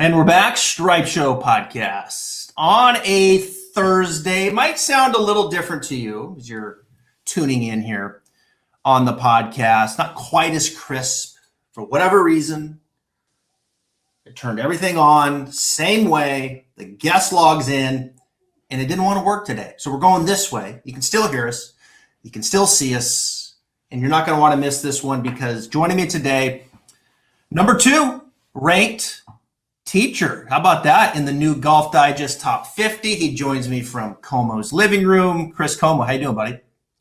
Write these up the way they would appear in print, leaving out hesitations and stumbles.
And we're back, Stripe Show podcast on a Thursday. It might sound a little different to you as you're tuning in here on the podcast. Not quite as crisp for whatever reason. It turned everything on same way. The guest logs in and it didn't want to work today. So we're going this way. You can still hear us. You can still see us. And you're not going to want to miss this one because joining me today, number 2 ranked teacher. How about that? In the new Golf Digest Top 50. He joins me from Como's living room. Chris Como, how you doing, buddy?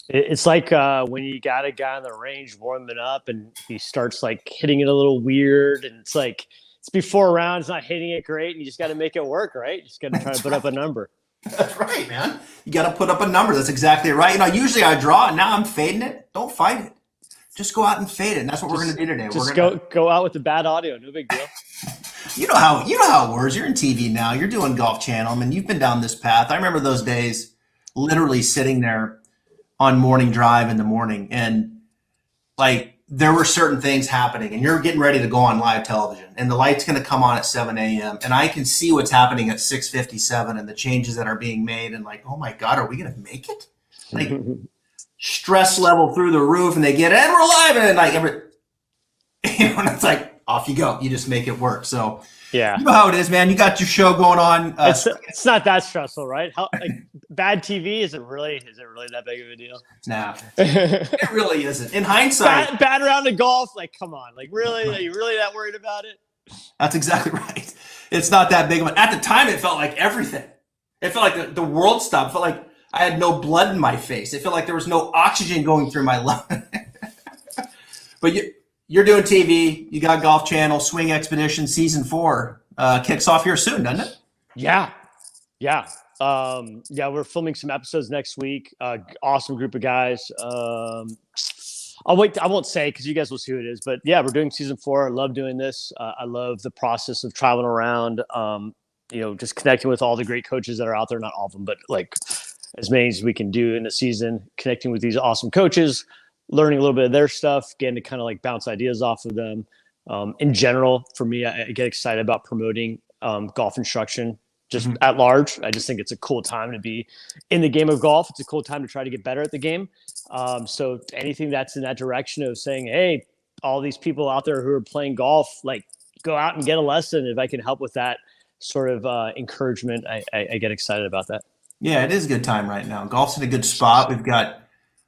It's like when you got a guy on the range warming up and he starts like hitting it a little weird, and it's like it's before a round, it's not hitting it great, and you just got to make it work, right? You just got to try to put up a number. That's right, man. You got to put up a number. That's exactly right. You know, usually I draw and now I'm fading it. Don't fight it. Just go out and fade it. And that's what we're going to do today. Just go out with the bad audio. No big deal. You know how it works. You're in TV now. You're doing Golf Channel. I mean, you've been down this path. I remember those days, literally sitting there on morning drive in the morning, and like there were certain things happening, and you're getting ready to go on live television, and the light's going to come on at 7 a.m. and I can see what's happening at 6:57 and the changes that are being made, and like, oh my God, are we going to make it? Like stress level through the roof, and they get, and we're live, and like and it's like, off you go. You just make it work. So yeah, you know how it is, man. You got your show going on. It's not that stressful, right? How like bad TV is it really that big of a deal? Nah, it really isn't. In hindsight, bad round of golf. Like, come on, like really, are you really that worried about it? That's exactly right. It's not that big of a. At the time, it felt like everything. It felt like the world stopped. It felt like I had no blood in my face. It felt like there was no oxygen going through my lungs. But you're doing TV. You got Golf Channel, Swing Expedition Season 4 kicks off here soon, doesn't it? Yeah. We're filming some episodes next week. Awesome group of guys. I won't say because you guys will see who it is. But yeah, we're doing Season 4. I love doing this. I love the process of traveling around. Just connecting with all the great coaches that are out there. Not all of them, but like as many as we can do in a season. Connecting with these awesome coaches. Learning a little bit of their stuff, getting to kind of like bounce ideas off of them. In general, for me, I get excited about promoting golf instruction just at large. I just think it's a cool time to be in the game of golf. It's a cool time to try to get better at the game. So anything that's in that direction of saying, hey, all these people out there who are playing golf, like go out and get a lesson. If I can help with that sort of encouragement, I get excited about that. Yeah, it is a good time right now. Golf's in a good spot. We've got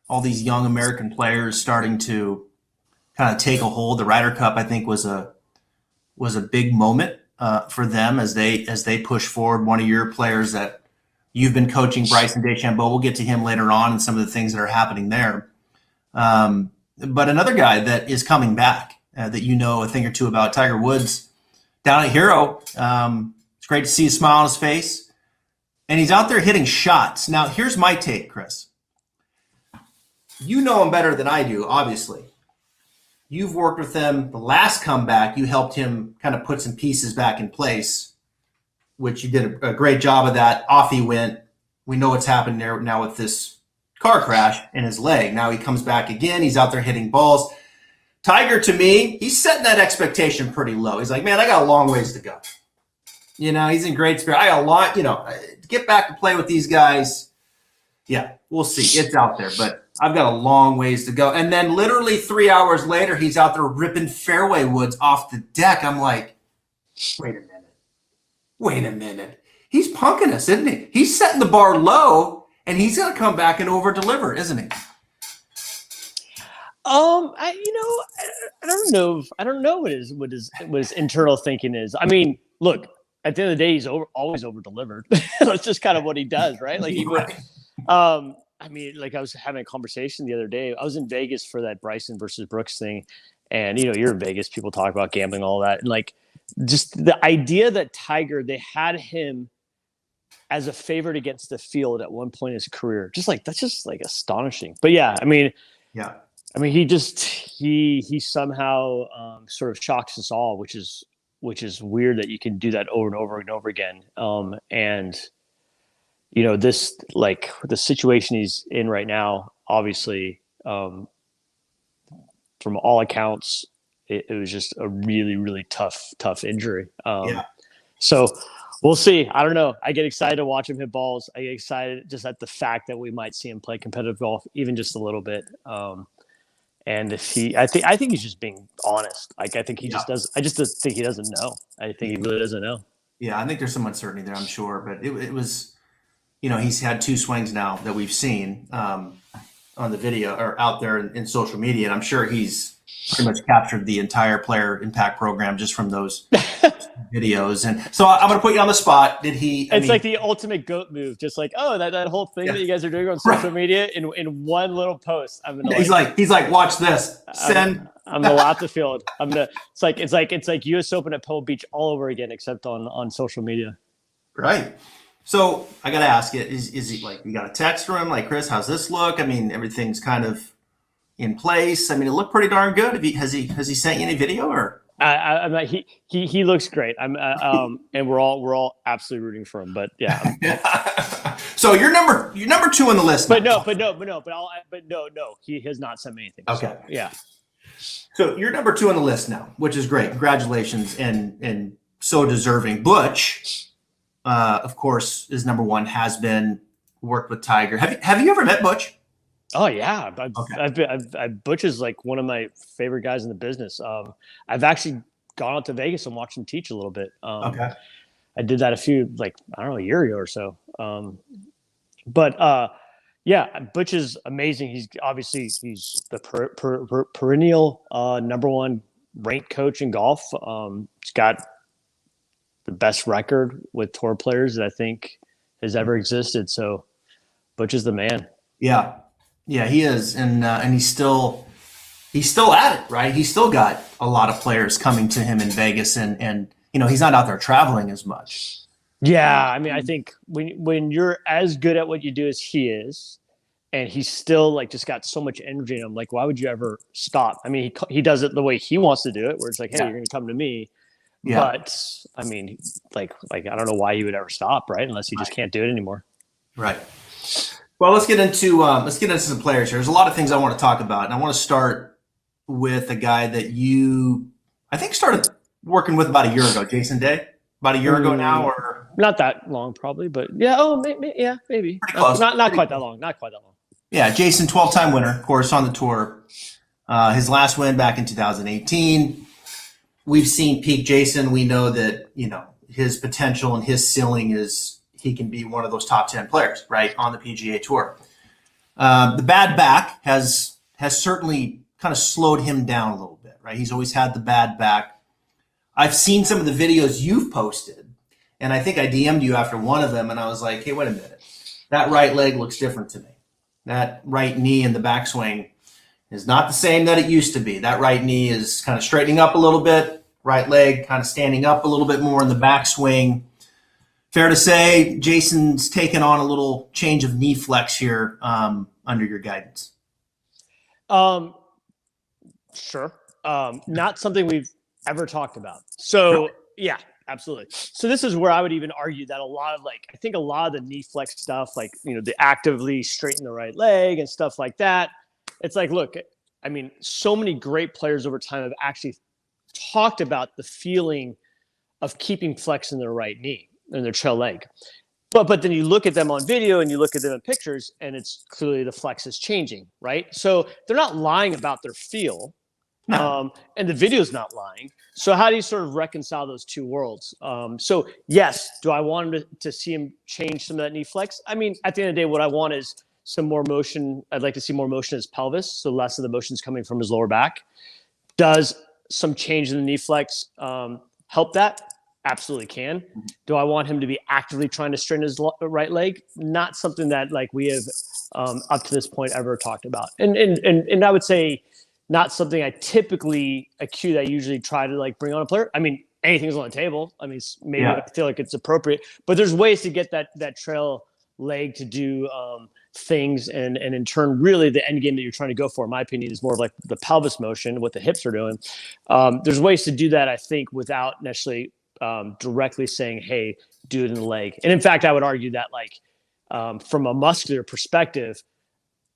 all these young American players starting to kind of take a hold. The Ryder Cup, I think, was a big moment for them as they push forward. One of your players that you've been coaching, Bryson DeChambeau, we'll get to him later on and some of the things that are happening there. But another guy that is coming back that you know a thing or two about, Tiger Woods, down at Hero. It's great to see a smile on his face. And he's out there hitting shots. Now, here's my take, Chris. You know him better than I do, obviously. You've worked with him. The last comeback, you helped him kind of put some pieces back in place, which you did a great job of that. Off he went. We know what's happened there now with this car crash in his leg. Now he comes back again. He's out there hitting balls. Tiger, to me, he's setting that expectation pretty low. He's like, man, I got a long ways to go. You know, he's in great spirit. I got a lot, to get back to play with these guys. Yeah, we'll see. It's out there, but I've got a long ways to go. And then literally 3 hours later, he's out there ripping fairway woods off the deck. I'm like, wait a minute. He's punking us, isn't he? He's setting the bar low, and he's going to come back and over-deliver, isn't he? I don't know. I don't know what his internal thinking is. I mean, look, at the end of the day, he's always over-delivered. That's just kind of what he does, right? Like he would. I mean, like I was having a conversation the other day. I was in Vegas for that Bryson versus Brooks thing. And, you're in Vegas. People talk about gambling, all that. And like just the idea that Tiger, they had him as a favorite against the field at one point in his career. That's just like astonishing. But yeah, I mean, he somehow sort of shocks us all, which is weird that you can do that over and over and over again. And this, like the situation he's in right now, obviously, from all accounts, it was just a really, really tough injury. So we'll see. I don't know. I get excited to watch him hit balls. I get excited just at the fact that we might see him play competitive golf, even just a little bit. And if I think he's just being honest. Like, I think he just does. I just think he doesn't know. I think he really doesn't know. Yeah, I think there's some uncertainty there, I'm sure. But it was, he's had 2 swings now that we've seen on the video or out there in social media. And I'm sure he's pretty much captured the entire player impact program just from those videos. And so I'm going to put you on the spot. Did he? It's like the ultimate GOAT move. Just like, that whole thing that you guys are doing on social media in one little post. I'm gonna he's like, watch this. Send. I'm gonna lap the field. It's like US Open at Pebble Beach all over again, except on social media. Right. So I got to ask you, is he like, you got a text from him? Like, Chris, how's this look? I mean, everything's kind of in place. I mean, it looked pretty darn good. Has he sent you any video or? I'm like, he looks great. I'm and we're all absolutely rooting for him. But yeah. So you're number 2 on the list. But no. He has not sent me anything. Okay. So, yeah. So you're number 2 on the list now, which is great. Congratulations, and so deserving. Butch, of course, is number 1. Has been worked with Tiger. Have you ever met Butch? Oh yeah, Butch is like one of my favorite guys in the business. I've actually gone out to Vegas and watched him teach a little bit. Okay. I did that a year ago or so. Yeah, Butch is amazing. He's the perennial number 1 ranked coach in golf. He's got the best record with tour players that I think has ever existed. So Butch is the man. Yeah. Yeah, he is, and he's still at it, right? He's still got a lot of players coming to him in Vegas, and he's not out there traveling as much. Yeah, I mean, I think when you're as good at what you do as he is, and he's still like just got so much energy in him, like why would you ever stop? I mean, he does it the way he wants to do it, where it's like, hey, you're going to come to me. Yeah. But I mean, like I don't know why he would ever stop, right? Unless he just can't do it anymore. Right. Well, let's get into some players here. There's a lot of things I want to talk about, and I want to start with a guy that you, I think, started working with about a year ago, Jason Day. About a year ago now, or not that long, probably, but yeah. Oh, maybe. Pretty close. Not quite that long. Not quite that long. Yeah, Jason, 12-time winner, of course, on the tour. His last win back in 2018. We've seen peak Jason. We know that his potential and his ceiling is. He can be one of those top 10 players, right, on the PGA Tour. The bad back has certainly kind of slowed him down a little bit, right? He's always had the bad back. I've seen some of the videos you've posted, and I think I DM'd you after one of them, and I was like, hey, wait a minute. That right leg looks different to me. That right knee in the backswing is not the same that it used to be. That right knee is kind of straightening up a little bit, right leg kind of standing up a little bit more in the backswing. Fair to say, Jason's taken on a little change of knee flex here under your guidance. Sure. Not something we've ever talked about. So, yeah, absolutely. So this is where I would even argue that a lot of the knee flex stuff, like, the actively straighten the right leg and stuff like that. It's like, look, I mean, so many great players over time have actually talked about the feeling of keeping flex in their right knee and their trail leg. But then you look at them on video and you look at them in pictures, and it's clearly the flex is changing, right? So they're not lying about their feel. No. And the video's not lying. So how do you sort of reconcile those two worlds? So yes, do I want him to see him change some of that knee flex? I mean, at the end of the day, what I want is some more motion. I'd like to see more motion in his pelvis, so less of the motion's coming from his lower back. Does some change in the knee flex help that? Absolutely can. Do I want him to be actively trying to straighten his right leg? Not something that we have up to this point ever talked about. And I would say not something I typically I usually try to bring on a player. I mean, anything's on the table. I mean, maybe I feel like it's appropriate, but there's ways to get that trail leg to do things, and in turn, really the end game that you're trying to go for, in my opinion, is more of like the pelvis motion, what the hips are doing. There's ways to do that, I think, without necessarily directly saying, hey, do it in the leg. And in fact, I would argue that from a muscular perspective,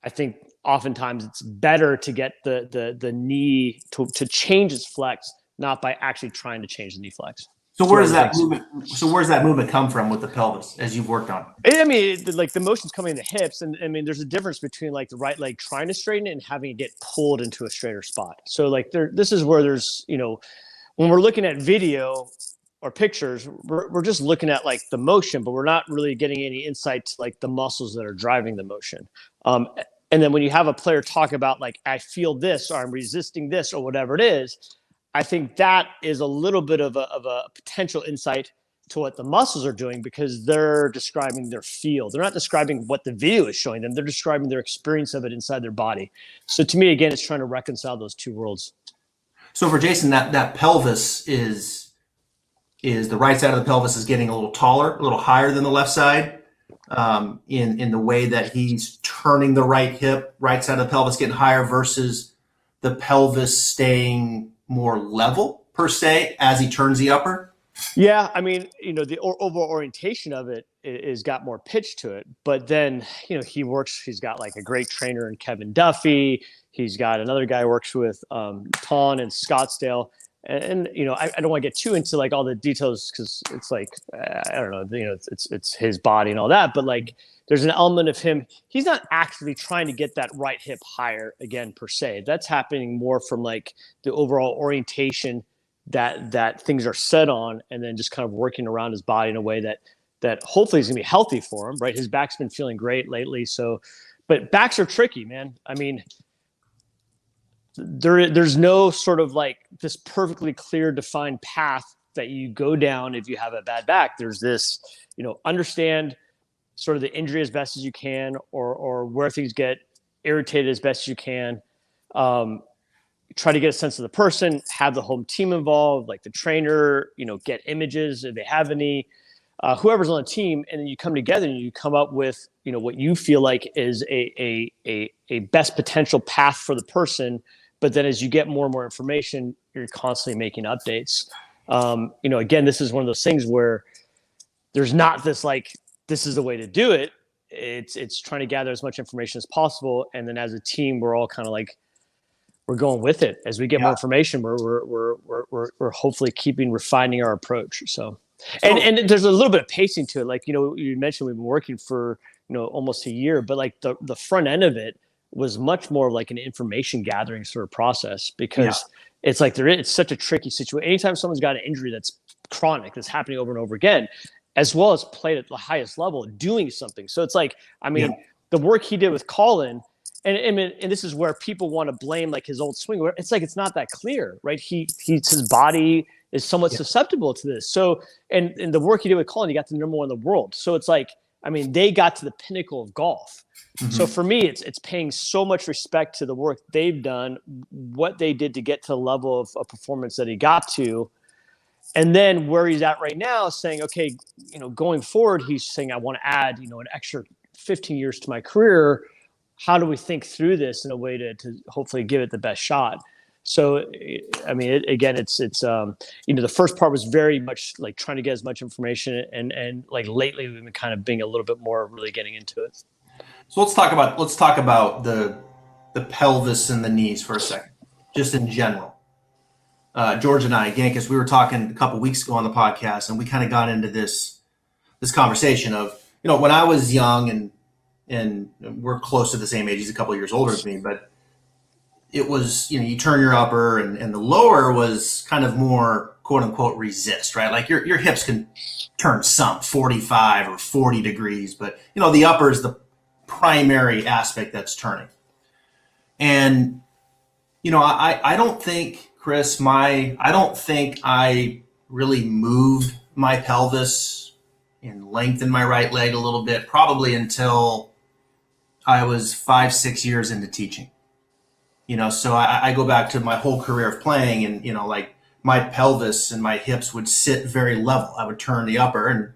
I think oftentimes it's better to get the knee to change its flex, not by actually trying to change the knee flex. So where does that movement? So where's that movement come from with the pelvis as you've worked on? I mean, like the motion's coming in the hips, and I mean, there's a difference between like the right leg trying to straighten it and having it get pulled into a straighter spot. So like this is where there's, when we're looking at video or pictures, we're just looking at like the motion, but we're not really getting any insight to like the muscles that are driving the motion. And then when you have a player talk about like, I feel this, or I'm resisting this, or whatever it is, I think that is a little bit of a potential insight to what the muscles are doing, because they're describing their feel. They're not describing what the video is showing them. They're describing their experience of it inside their body. So to me, again, it's trying to reconcile those two worlds. So for Jason, that pelvis is the right side of the pelvis is getting a little taller, a little higher than the left side, in the way that he's turning the right hip, right side of the pelvis getting higher versus the pelvis staying more level per se as he turns the upper. Yeah, I mean, the overall orientation of it is got more pitch to it. But then, he's got like a great trainer in Kevin Duffy. He's got another guy who works with Ton and Scottsdale. And I don't want to get too into like all the details, because it's like, I don't know, it's his body and all that. But like, there's an element of him. He's not actively trying to get that right hip higher again, per se. That's happening more from like the overall orientation that things are set on, and then just kind of working around his body in a way that hopefully is going to be healthy for him, right? His back's been feeling great lately. So, but backs are tricky, man. I mean, there's no sort of like this perfectly clear defined path that you go down if you have a bad back. There's this, understand sort of the injury as best as you can, or where things get irritated as best as you can. Try to get a sense of the person, have the home team involved, like the trainer, get images if they have any, whoever's on the team, and then you come together and you come up with, what you feel like is a best potential path for the person. But then as you get more and more information, you're constantly making updates. Again, this is one of those things where there's not this like, this is the way to do it. It's trying to gather as much information as possible. And then as a team, we're all kind of like, we're going with it. As we get more information, we're hopefully refining our approach. So and there's a little bit of pacing to it. Like, you mentioned we've been working for, almost a year, but like the front end of it was much more like an information gathering sort of process, because it's like it's such a tricky situation. Anytime someone's got an injury that's chronic, that's happening over and over again, as well as played at the highest level, doing something. So it's like, I mean, the work he did with Colin, and this is where people want to blame like his old swing. Where it's like, it's not that clear, right? His body is somewhat susceptible to this. So, and the work he did with Colin, he got to number one in the world. So it's like, I mean, they got to the pinnacle of golf. Mm-hmm. So for me, it's paying so much respect to the work they've done, what they did to get to the level of performance that he got to. And then where he's at right now, saying, okay, going forward, he's saying, I want to add, an extra 15 years to my career. How do we think through this in a way to hopefully give it the best shot? So, I mean, it's the first part was very much like trying to get as much information, and like lately we've been kind of being a little bit more really getting into it. So let's talk about the pelvis and the knees for a second, just in general. George and I, again, because we were talking a couple weeks ago on the podcast, and we kind of got into this conversation of, when I was young, and we're close to the same age. He's a couple of years older than me, but it was, you turn your upper, and the lower was kind of more quote unquote resist, right? Like your hips can turn some 45 or 40 degrees, but the upper is the primary aspect that's turning. And, I don't think, Chris, I don't think I really moved my pelvis and lengthened my right leg a little bit, probably until I was 5-6 years into teaching. So I go back to my whole career of playing, and, like my pelvis and my hips would sit very level. I would turn the upper, and,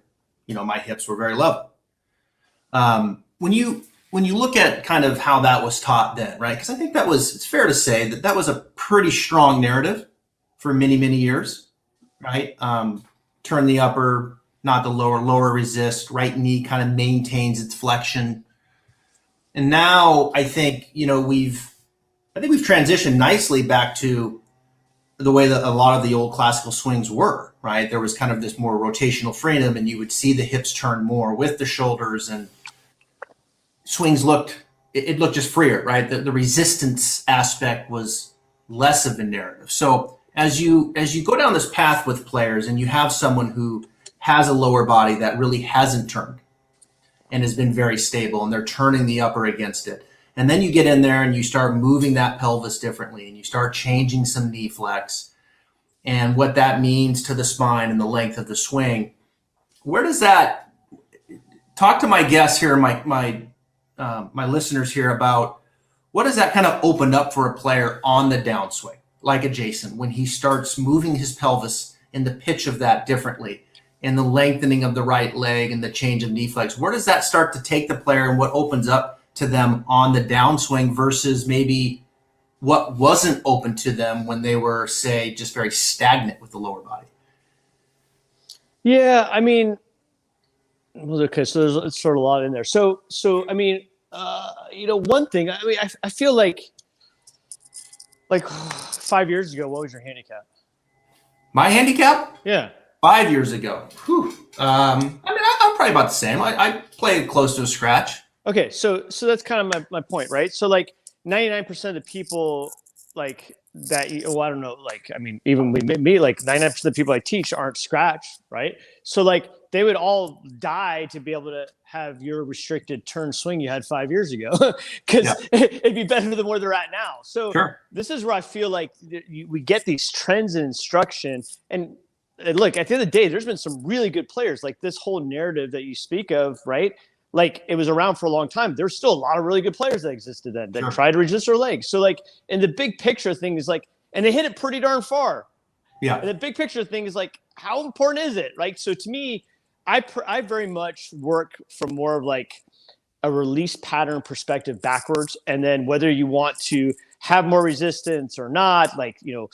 my hips were very level. When you look at kind of how that was taught then, right? Because I think it's fair to say that was a pretty strong narrative for many, many years, right? Turn the upper, not the lower resist, right knee kind of maintains its flexion. And now I think, we've transitioned nicely back to the way that a lot of the old classical swings were. right? There was kind of this more rotational freedom, and you would see the hips turn more with the shoulders, and swings looked just freer, right? The resistance aspect was less of a narrative. So as you go down this path with players, and you have someone who has a lower body that really hasn't turned and has been very stable, and they're turning the upper against it, and then you get in there and you start moving that pelvis differently, and you start changing some knee flex and what that means to the spine and the length of the swing. Where does that talk to my guests here, my listeners here, about what does that kind of open up for a player on the downswing, like a Jason, when he starts moving his pelvis and the pitch of that differently, and the lengthening of the right leg and the change of knee flex? Where does that start to take the player, and what opens up to them on the downswing versus maybe what wasn't open to them when they were, say, just very stagnant with the lower body? Yeah, I mean, okay, so there's sort of a lot in there. So I mean, one thing, I mean, I feel like 5 years ago, what was your handicap? My handicap? Yeah. 5 years ago. Whew. I mean, I'm probably about the same. I play close to a scratch. Okay, so that's kind of my point, right? So 99% of the people that, I don't know, I mean, even me, 99% of the people I teach aren't scratched, right? So they would all die to be able to have your restricted turn swing you had 5 years ago, because it'd be better than where they're at now. So sure. This is where I feel like we get these trends in instruction. And look, at the end of the day, there's been some really good players. Like this whole narrative that you speak of, right? It was around for a long time. There's still a lot of really good players that existed then that tried to resist their legs. So in the big picture thing is and they hit it pretty darn far. Yeah. And the big picture thing is how important is it? Right. So to me, I very much work from more of a release pattern perspective backwards. And then whether you want to have more resistance or not, you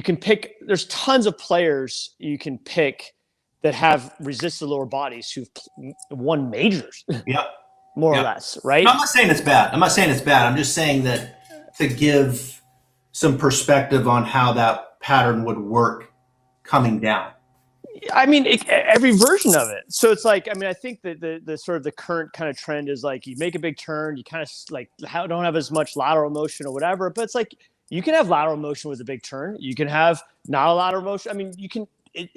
can pick, there's tons of players you can pick that have resisted lower bodies who've won majors. Yeah. More or less, right? No, I'm not saying it's bad. I'm just saying that to give some perspective on how that pattern would work coming down. I mean, every version of it. So it's I think that the sort of the current kind of trend is you make a big turn, you kind of don't have as much lateral motion or whatever, but it's you can have lateral motion with a big turn. You can have not a lateral motion. I mean, you can,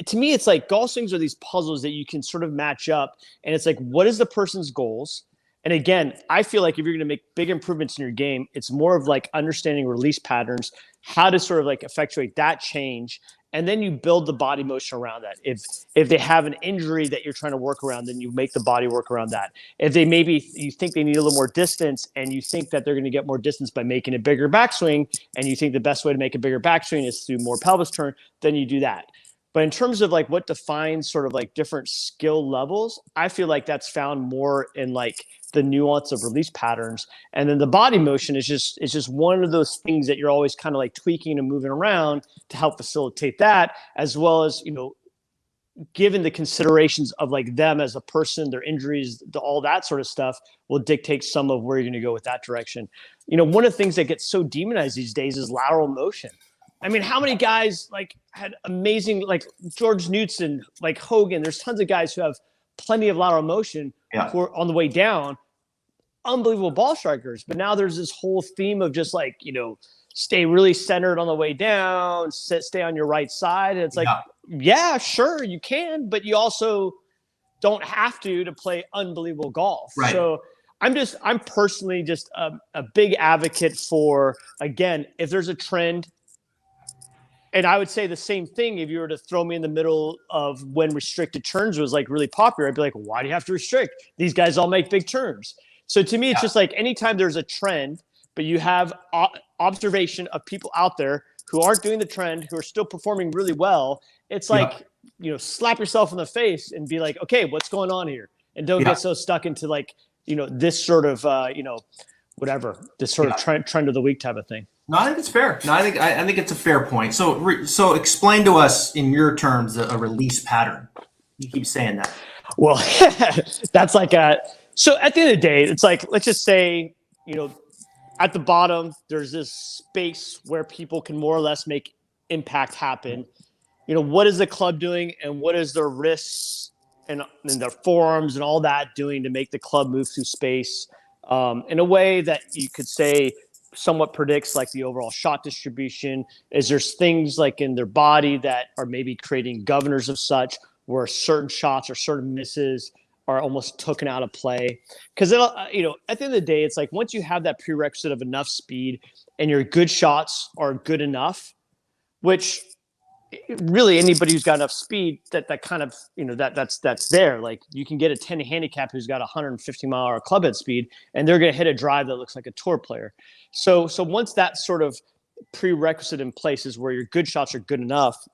to me, it's golf swings are these puzzles that you can sort of match up. And it's what is the person's goals? And again, I feel like if you're going to make big improvements in your game, it's more of understanding release patterns, how to sort of effectuate that change. And then you build the body motion around that. If they have an injury that you're trying to work around, then you make the body work around that. If they you think they need a little more distance, and you think that they're going to get more distance by making a bigger backswing, and you think the best way to make a bigger backswing is through more pelvis turn, then you do that. But in terms of what defines sort of different skill levels, I feel like that's found more in the nuance of release patterns. And then the body motion is just one of those things that you're always kind of tweaking and moving around to help facilitate that, as well as, given the considerations of them as a person, their injuries, all that sort of stuff will dictate some of where you're going to go with that direction. One of the things that gets so demonized these days is lateral motion. I mean, how many guys had amazing, George Knudson, Hogan, there's tons of guys who have plenty of lateral motion who are on the way down, unbelievable ball strikers. But now there's this whole theme of just stay really centered on the way down, stay on your right side. And it's yeah, sure, you can, but you also don't have to play unbelievable golf. Right. So I'm personally just a big advocate for, again, if there's a trend. And I would say the same thing if you were to throw me in the middle of when restricted turns was really popular. I'd be like, why do you have to restrict? These guys all make big turns. So to me, it's just anytime there's a trend, but you have observation of people out there who aren't doing the trend, who are still performing really well, it's slap yourself in the face and be like, okay, what's going on here? And don't get so stuck into this sort of, whatever, this sort of trend of the week type of thing. No, I think it's fair. No, I think it's a fair point. So explain to us in your terms a release pattern. You keep saying that. Well, that's so at the end of the day, it's let's just say, at the bottom, there's this space where people can more or less make impact happen. what is the club doing and what is their wrists and their forearms and all that doing to make the club move through space in a way that you could say somewhat predicts like the overall shot distribution. Is there's things like in their body that are maybe creating governors of such where certain shots or certain misses are almost taken out of play? Because at the end of the day, it's like once you have that prerequisite of enough speed and your good shots are good enough, which really anybody who's got enough speed that kind of that's there. Like you can get a 10 handicap who's got 150-mile-an-hour clubhead speed and they're going to hit a drive that looks like a tour player. So once that sort of prerequisite in place is where your good shots are good enough,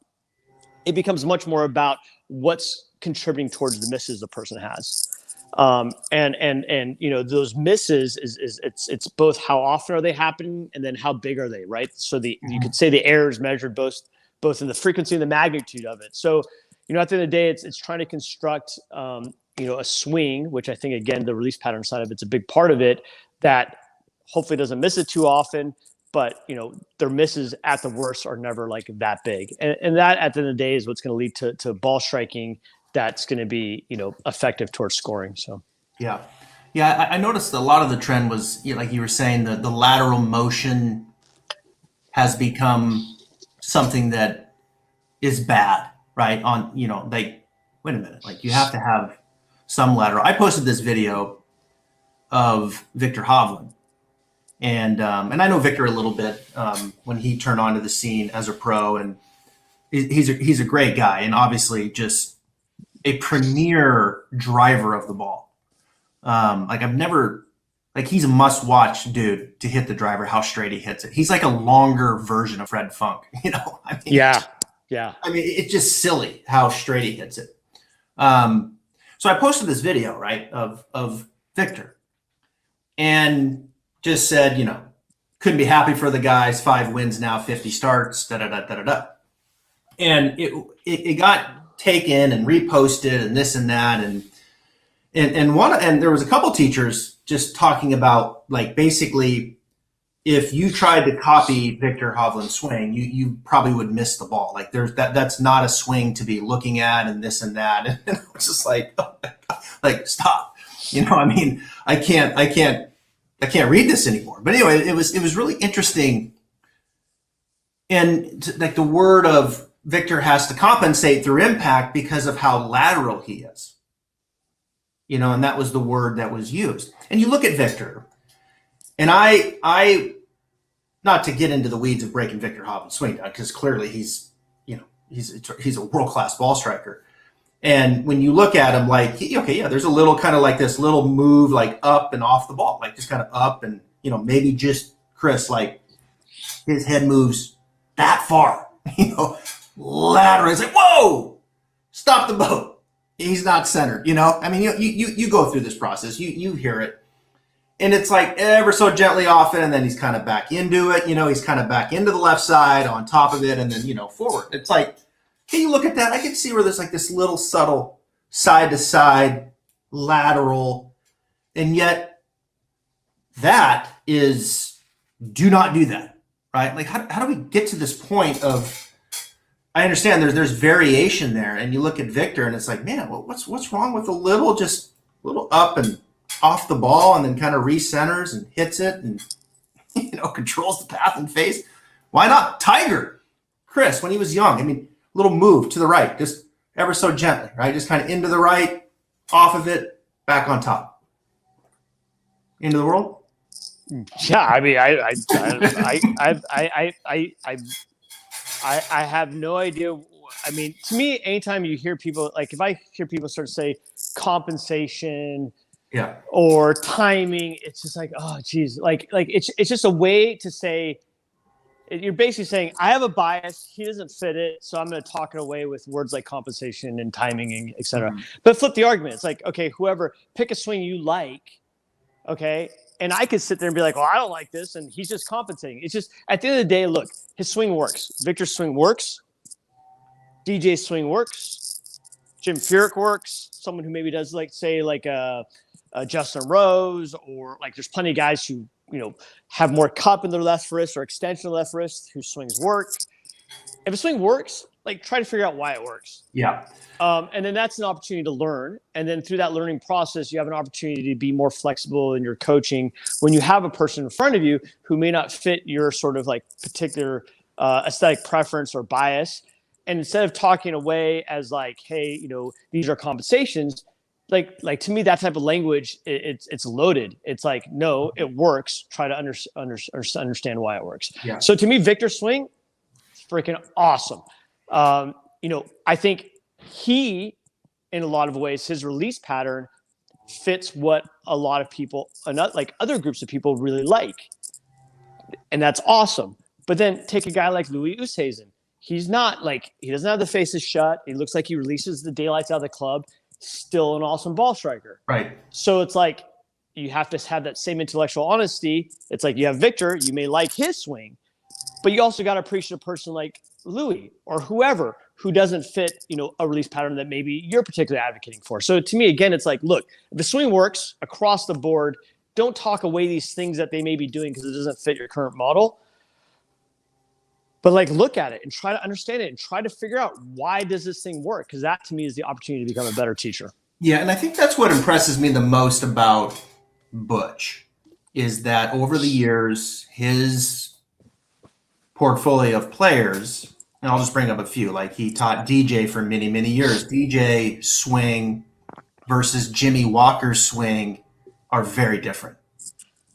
it becomes much more about what's contributing towards the misses the person has. And those misses it's both how often are they happening and then how big are they, right? So you could say the error is measured both in the frequency and the magnitude of it. So, at the end of the day, it's trying to construct, a swing, which I think, again, the release pattern side of it's a big part of it, that hopefully doesn't miss it too often, but, their misses at the worst are never like that big. And that at the end of the day is what's going to lead to ball striking that's going to be, effective towards scoring. So, Yeah. Yeah. I noticed a lot of the trend was, like you were saying, the lateral motion has become something that is bad, right? On, like, wait a minute, like you have to have some lateral. I posted this video of Victor Hovland, and I know Victor a little bit when he turned onto the scene as a pro, and he's a great guy, and obviously just a premier driver of the ball. He's a must-watch dude to hit the driver, how straight he hits it. He's like a longer version of Fred Funk, Yeah. I mean, it's just silly how straight he hits it. So I posted this video, right, of Victor, and just said, couldn't be happy for the guys. 5 wins now, 50 starts, da-da-da-da-da-da. And it got taken and reposted and this and that, and there was a couple teachers just talking about, like, basically if you tried to copy Victor Hovland's swing, you probably would miss the ball. Like that's not a swing to be looking at and this and that. And I was just like, oh my God, like stop. I can't read this anymore. But anyway, it was really interesting. And like the word of Victor has to compensate through impact because of how lateral he is. And that was the word that was used. And you look at Victor, and I not to get into the weeds of breaking Victor Hovland's swing down, because clearly he's a world-class ball striker. And when you look at him, like, there's a little kind of like this little move, like up and off the ball, like just kind of up and, maybe just Chris, like his head moves that far, lateral. It's like, whoa, stop the boat. He's not centered, I mean, you go through this process, you hear it, and it's like ever so gently often, and then he's kind of back into it, he's kind of back into the left side on top of it, and then, forward. It's like, can you look at that? I can see where there's like this little subtle side to side lateral, and yet that is, do not do that, right? Like, how do we get to this point of, I understand there's variation there, and you look at Victor, and it's like, man, what's wrong with a little up and off the ball, and then kind of recenters and hits it, and controls the path and face. Why not Tiger, Chris, when he was young? I mean, little move to the right, just ever so gently, right? Just kind of into the right, off of it, back on top. Into the world. Yeah, I mean, I have no idea. I mean, to me, anytime you hear people, like if I hear people sort of say compensation, or timing, it's just like, oh, geez, like it's just a way to say, you're basically saying I have a bias, he doesn't fit it, so I'm going to talk it away with words like compensation and timing, and et cetera. Mm-hmm. But flip the argument. It's like, okay, whoever, pick a swing you like, okay. And I could sit there and be like, well, I don't like this. And he's just compensating. It's just, at the end of the day, look, his swing works. Victor's swing works. DJ's swing works. Jim Furyk works. Someone who maybe does, like, say, like a Justin Rose, or like there's plenty of guys who, have more cup in their left wrist or extension of left wrist whose swings work. If a swing works, like try to figure out why it works. Yeah. And then that's an opportunity to learn. And then through that learning process, you have an opportunity to be more flexible in your coaching when you have a person in front of you who may not fit your sort of like particular aesthetic preference or bias. And instead of talking away as like, hey, you know, these are compensations, like to me, that type of language, it's loaded. It's like, no, it works. Try to understand why it works. Yeah. So to me, Victor's swing, freaking awesome. You know, I think he, in a lot of ways, his release pattern fits what a lot of people, like other groups of people, really like, and that's awesome. But then take a guy like Louis Oosthuizen. He's not like, he doesn't have the faces shut. He looks like he releases the daylights out of the club. Still an awesome ball striker. Right. So it's like you have to have that same intellectual honesty. It's like you have Victor, you may like his swing, but you also got to appreciate a person like Louis or whoever who doesn't fit, you know, a release pattern that maybe you're particularly advocating for. So to me, again, it's like, look, if the swing works across the board, don't talk away these things that they may be doing because it doesn't fit your current model. But like, look at it and try to understand it and try to figure out why does this thing work? Because that to me is the opportunity to become a better teacher. Yeah, and I think that's what impresses me the most about Butch is that over the years, his portfolio of players, and I'll just bring up a few, like he taught DJ for many, many years. DJ swing versus Jimmy Walker's swing are very different.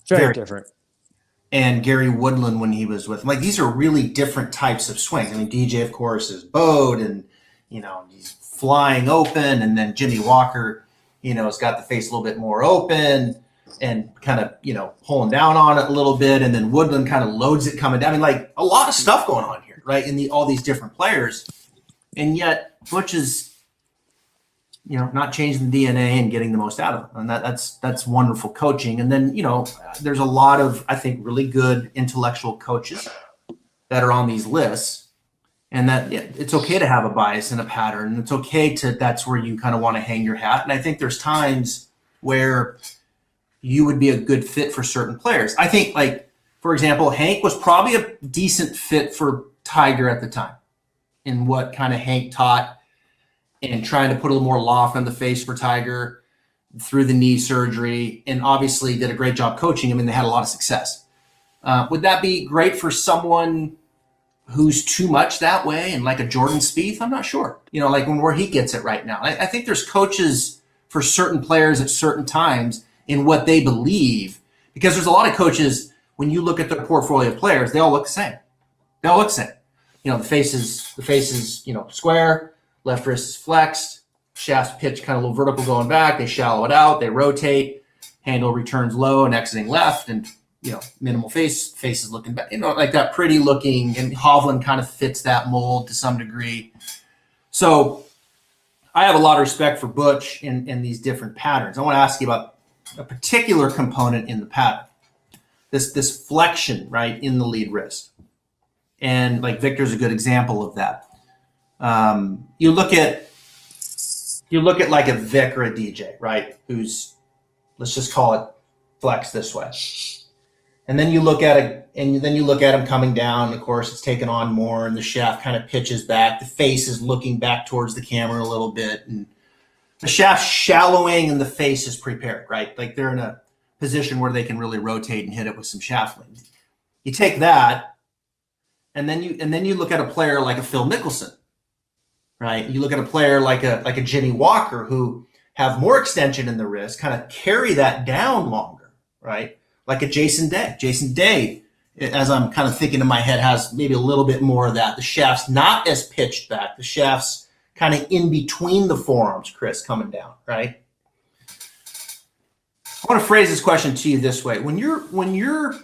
Very different. And Gary Woodland when he was with him. Like, these are really different types of swings. I mean, DJ, of course, is bowed and, you know, he's flying open. And then Jimmy Walker, you know, has got the face a little bit more open and kind of, you know, pulling down on it a little bit. And then Woodland kind of loads it coming down. I mean, like, a lot of stuff going on here, right, in all these different players. And yet Butch is, you know, not changing the DNA and getting the most out of them. And that's wonderful coaching. And then, you know, there's a lot of, I think, really good intellectual coaches that are on these lists. And that it's okay to have a bias and a pattern. And it's okay that's where you kind of want to hang your hat. And I think there's times where you would be a good fit for certain players. I think, like, for example, Hank was probably a decent fit for Tiger at the time in what kind of Hank taught, and trying to put a little more loft on the face for Tiger through the knee surgery, and obviously did a great job coaching him, and they had a lot of success. Would that be great for someone who's too much that way and like a Jordan Spieth? I'm not sure. You know, like where he gets it right now. I think there's coaches for certain players at certain times in what they believe, because there's a lot of coaches, when you look at their portfolio of players, they all look the same. They all look the same. You know, the face is, you know, square. Left wrist is flexed, shaft pitch kind of a little vertical going back. They shallow it out. They rotate. Handle returns low and exiting left, and, you know, minimal face is looking back. You know, like that pretty looking. And Hovland kind of fits that mold to some degree. So I have a lot of respect for Butch in these different patterns. I want to ask you about a particular component in the pattern. This flexion, right, in the lead wrist, and like Victor's a good example of that. You look at like a Vic or a DJ, right? Who's, let's just call it flex this way. And then you look at him coming down. Of course, it's taken on more, and the shaft kind of pitches back. The face is looking back towards the camera a little bit, and the shaft's shallowing, and the face is prepared, right? Like they're in a position where they can really rotate and hit it with some shaft lean. You take that, and then you look at a player like a Phil Mickelson. Right, you look at a player like a Jimmy Walker, who have more extension in the wrist, kind of carry that down longer, right? Like a Jason Day. Jason Day, as I'm kind of thinking in my head, has maybe a little bit more of that. The shaft's not as pitched back. The shaft's kind of in between the forearms, Chris, coming down, right? I want to phrase this question to you this way: when you're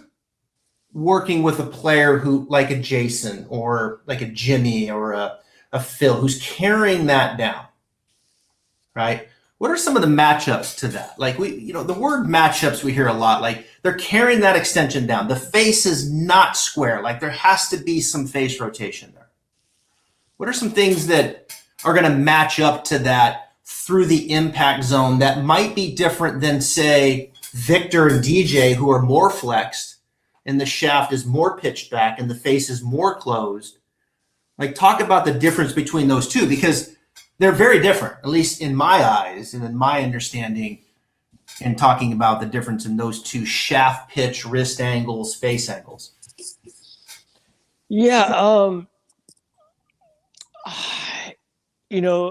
working with a player who, like a Jason or like a Jimmy or a Phil, who's carrying that down, right? What are some of the matchups to that? Like the word matchups we hear a lot, like they're carrying that extension down. The face is not square. Like there has to be some face rotation there. What are some things that are going to match up to that through the impact zone that might be different than, say, Victor and DJ, who are more flexed and the shaft is more pitched back and the face is more closed? Like, talk about the difference between those two, because they're very different, at least in my eyes and in my understanding, in talking about the difference in those two: shaft pitch, wrist angles, face angles. Yeah.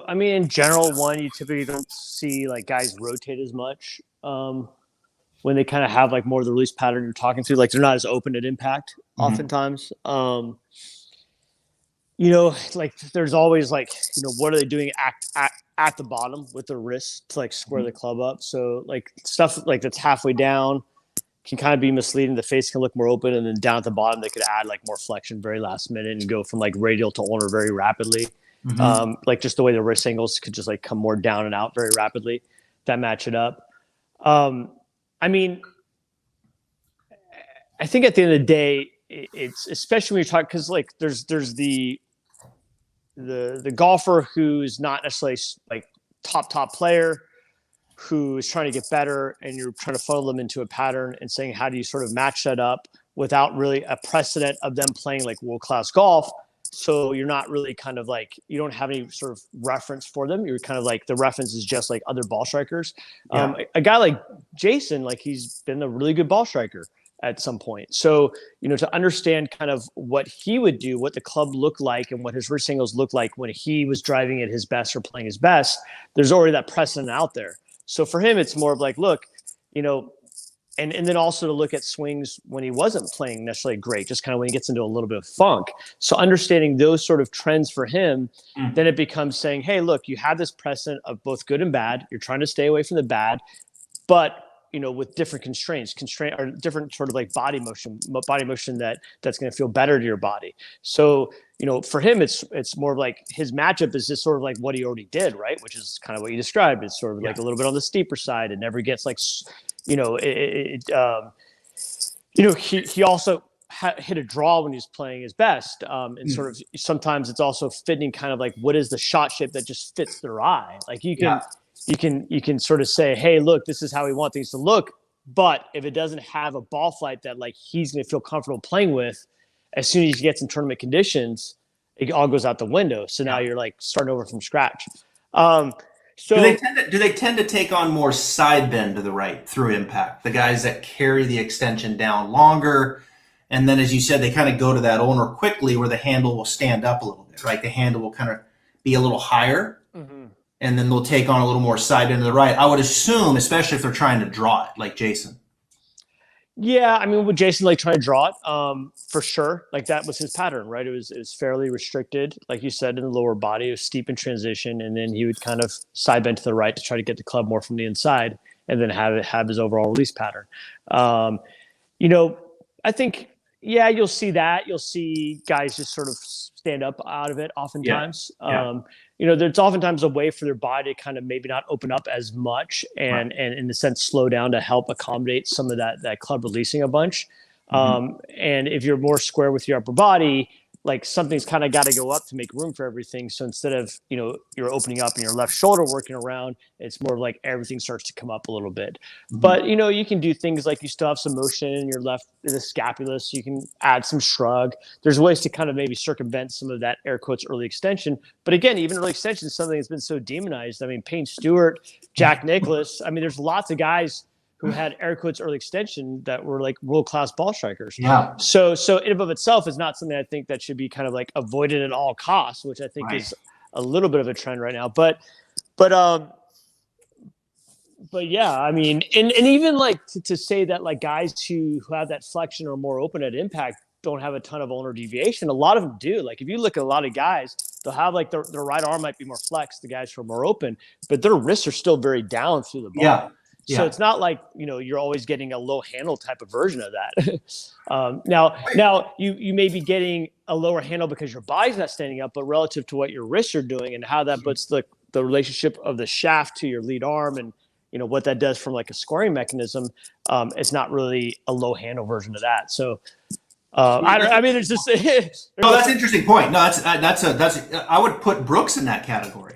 I mean, in general, you typically don't see like guys rotate as much when they kind of have like more of the release pattern you're talking to. Like, they're not as open at impact oftentimes. Like there's always like, what are they doing at the bottom with their wrists to like square the club up? So like stuff like that's halfway down can kind of be misleading. The face can look more open, and then down at the bottom they could add like more flexion very last minute and go from like radial to ulnar very rapidly. Like just the way the wrist angles could just like come more down and out very rapidly that match it up. I mean, I think at the end of the day, it's especially when you're talking, because like there's the golfer who's not necessarily like top player, who is trying to get better, and you're trying to funnel them into a pattern and saying, how do you sort of match that up without really a precedent of them playing like world-class golf? So you're not really kind of like, you don't have any sort of reference for them. You're kind of like, the reference is just like other ball strikers. A guy like Jason, like he's been a really good ball striker at some point. So, to understand kind of what he would do, what the club looked like, and what his wrist angles looked like when he was driving at his best or playing his best, there's already that precedent out there. So for him, it's more of like, look, and then also to look at swings when he wasn't playing necessarily great, just kind of when he gets into a little bit of funk. So understanding those sort of trends for him, then it becomes saying, hey, look, you have this precedent of both good and bad. You're trying to stay away from the bad, but with different constraint or different sort of like body motion that's going to feel better to your body. So, for him, it's more of like his matchup is just sort of like what he already did, right? Which is kind of what you described. It's sort of like a little bit on the steeper side. It never gets like, he also hit a draw when he was playing his best. And sort of sometimes it's also fitting kind of like, what is the shot shape that just fits their eye? Like you can sort of say, hey, look, this is how we want things to look. But if it doesn't have a ball flight that like he's going to feel comfortable playing with, as soon as he gets in tournament conditions, it all goes out the window. So now you're like starting over from scratch. So do they tend to take on more side bend to the right through impact? The guys that carry the extension down longer, and then as you said, they kind of go to that ulnar quickly, where the handle will stand up a little bit, right? The handle will kind of be a little higher. And then they'll take on a little more side bend to the right, I would assume, especially if they're trying to draw it, like Jason. Yeah, I mean, with Jason like trying to draw it, for sure, like that was his pattern, right? It was fairly restricted, like you said, in the lower body. It was steep in transition, and then he would kind of side bend to the right to try to get the club more from the inside, and then have his overall release pattern. I think, you'll see that. You'll see guys just sort of stand up out of it oftentimes. There's oftentimes a way for their body to kind of maybe not open up as much and in the sense slow down to help accommodate some of that club releasing a bunch. And if you're more square with your upper body, like something's kind of got to go up to make room for everything. So instead of, you're opening up and your left shoulder working around, it's more like everything starts to come up a little bit. But, you can do things like you still have some motion in your left, the scapula, so you can add some shrug. There's ways to kind of maybe circumvent some of that air quotes early extension. But again, even early extension is something that's been so demonized. I mean, Payne Stewart, Jack Nicklaus, I mean, there's lots of guys who had air quotes early extension that were like world-class ball strikers. Yeah. So in and of itself is not something I think that should be kind of like avoided at all costs, which I think is a little bit of a trend right now. But yeah, I mean, and even like to say that like guys who have that flexion or more open at impact don't have a ton of ulnar deviation. A lot of them do. Like if you look at a lot of guys, they'll have like their right arm might be more flexed, the guys who are more open, but their wrists are still very down through the ball. Yeah. So it's not like, you're always getting a low handle type of version of that. Now you may be getting a lower handle because your body's not standing up, but relative to what your wrists are doing and how that puts the relationship of the shaft to your lead arm and, what that does from like a scoring mechanism, it's not really a low handle version of that. So I mean, it's just. No, that's an interesting point. No, that's I would put Brooks in that category.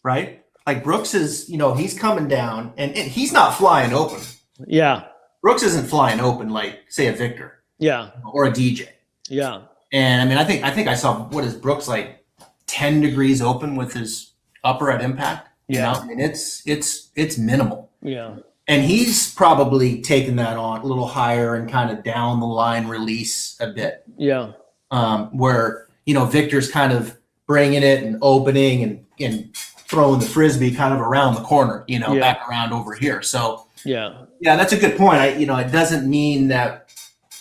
Right? Like Brooks is, he's coming down and he's not flying open. Yeah. Brooks isn't flying open like, say, a Victor. Yeah. Or a DJ. Yeah. And I mean, I think I saw what is Brooks like 10 degrees open with his upper at impact. You know, I mean, it's minimal. Yeah. And he's probably taken that on a little higher and kind of down the line release a bit. Yeah. Where, you know, Victor's kind of bringing it and opening and throwing the Frisbee kind of around the corner, you know, back around over here. So, yeah, that's a good point. You know, it doesn't mean that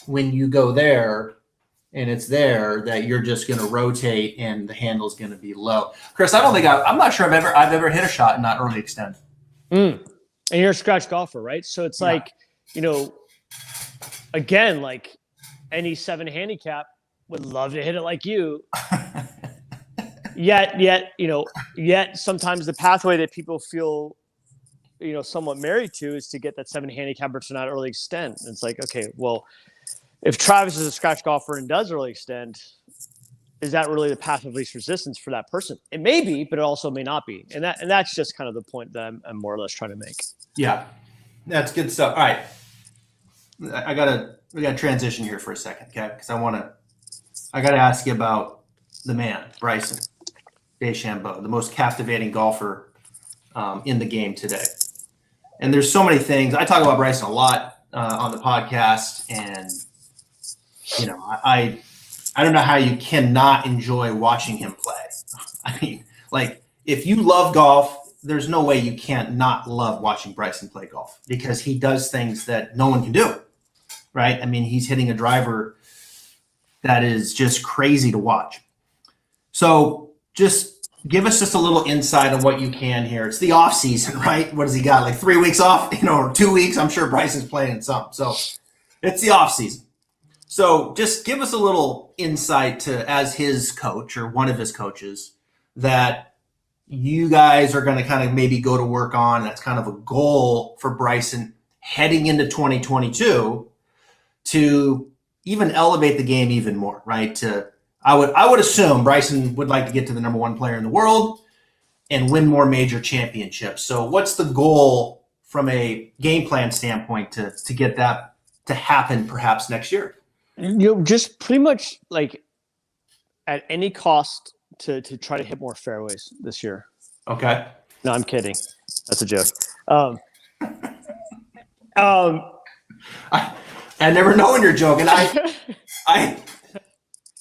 when you go there and it's there that you're just going to rotate and the handle's going to be low. Chris, I'm not sure I've ever hit a shot and not early extend. And you're a scratch golfer, right? So it's like, you know, again, like any 7 handicap would love to hit it like you. Yet sometimes the pathway that people feel, you know, somewhat married to is to get that 7 handicapper to not early extend. And it's like, okay, well, if Travis is a scratch golfer and does early extend, is that really the path of least resistance for that person? It may be, but it also may not be. And that's just kind of the point that I'm more or less trying to make. Yeah, that's good stuff. All right. We gotta transition here for a second, okay? Because I gotta ask you about the man, Bryson DeChambeau, the most captivating golfer in the game today. And there's so many things. I talk about Bryson a lot on the podcast, and you know, I don't know how you cannot enjoy watching him play. I mean, like, if you love golf, there's no way you can't not love watching Bryson play golf, because he does things that no one can do, right? I mean, he's hitting a driver that is just crazy to watch. So just give us just a little insight on what you can here. It's the off season, right? What does he got? Like 3 weeks off, you know, or 2 weeks? I'm sure Bryson's playing some. So it's the off season. So just give us a little insight to, as his coach or one of his coaches, that you guys are going to kind of maybe go to work on. That's kind of a goal for Bryson heading into 2022 to even elevate the game even more, right? I would assume Bryson would like to get to the number 1 player in the world and win more major championships. So what's the goal from a game plan standpoint to get that to happen perhaps next year? You know, just pretty much like at any cost to try to hit more fairways this year. Okay. No, I'm kidding. That's a joke. I never know when you're joking. I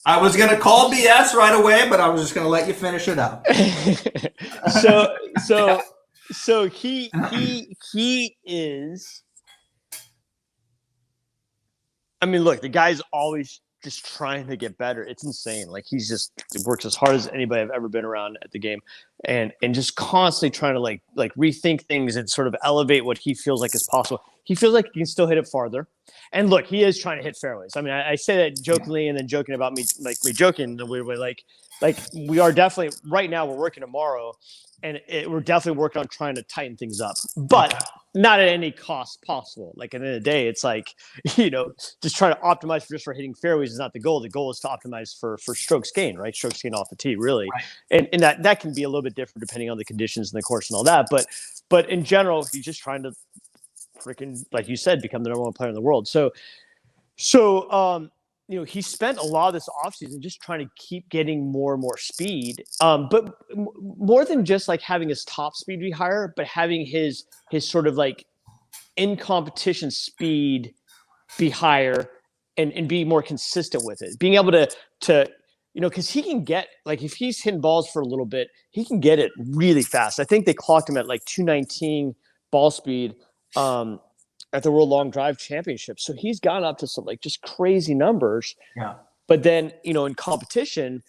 was gonna call BS right away, but I was just gonna let you finish it out. So he is. I mean, look, the guy's always just trying to get better. It's insane. Like, he works as hard as anybody I've ever been around at the game, and just constantly trying to like rethink things and sort of elevate what he feels like is possible. He feels like he can still hit it farther. And look, he is trying to hit fairways. I mean, I say that jokingly and then joking about me joking in a weird way. Like we are definitely right now, we're working tomorrow, and we're definitely working on trying to tighten things up, but not at any cost possible. Like, at the end of the day, it's like, you know, just trying to optimize for hitting fairways is not the goal. The goal is to optimize for strokes gain, right? Strokes gain off the tee, really. Right. And that can be a little bit different depending on the conditions and the course and all that. But in general, he's just trying to freaking, like you said, become the number 1 player in the world. So you know, he spent a lot of this offseason just trying to keep getting more and more speed. But more than just like having his top speed be higher, but having his sort of like in competition speed be higher and be more consistent with it. Being able to you know, because he can get, like, if he's hitting balls for a little bit, he can get it really fast. I think they clocked him at like 219 ball speed at the World Long Drive Championship. So he's gone up to some like just crazy numbers. Yeah. But then, you know, in competition,